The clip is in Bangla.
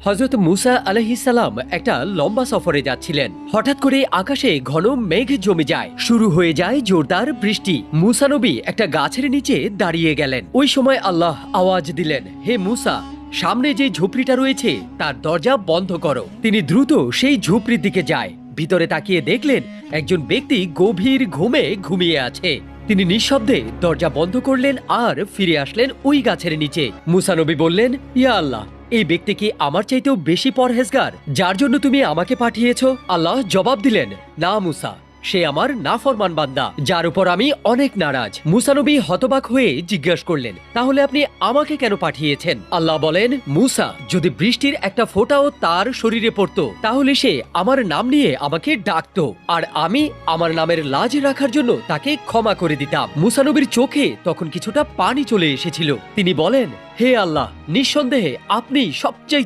হযরত মুসা আলাইহিস সালাম একটা লম্বা সফরে যাচ্ছিলেন। হঠাৎ করে আকাশে ঘন মেঘ জমে যায়, শুরু হয়ে যায় জোরদার বৃষ্টি। মুসা নবী একটা গাছের নিচে দাঁড়িয়ে গেলেন। ওই সময় আল্লাহ আওয়াজ দিলেন, হে মুসা, সামনে যে ঝুপড়িটা রয়েছে তার দরজা বন্ধ করো। তিনি দ্রুত সেই ঝুপড়ির দিকে যায়। ভিতরে তাকিয়ে দেখলেন একজন ব্যক্তি গভীর ঘুমে ঘুমিয়ে আছে। তিনি নিঃশব্দে দরজা বন্ধ করলেন আর ফিরে আসলেন ওই গাছের নিচে। মুসা নবী বললেন, ইয়া আল্লাহ, এই ব্যক্তি কি আমার চাইতেও বেশি পরহেজগার, যার জন্য তুমি আমাকে পাঠিয়েছ? আল্লাহ জবাব দিলেন, না মুসা, সে আমার নাফরমান বান্দা, যার উপর আমি অনেক নারাজ। মুসা নবী হতবাক হয়ে জিজ্ঞাসা করলেন, তাহলে আপনি আমাকে কেন পাঠিয়েছেন? আল্লাহ বলেন, মুসা, যদি বৃষ্টির একটা ফোঁটাও তার শরীরে পড়তো তাহলে সে আমার নাম নিয়ে আমাকে ডাকতো, আর আমি আমার নামের লাজ রাখার জন্য তাকে ক্ষমা করে দিতাম। মুসা নবীর চোখে তখন কিছুটা পানি চলে এসেছিল। তিনি বলেন, হে আল্লাহ, নিঃসন্দেহে আপনি সবচেয়ে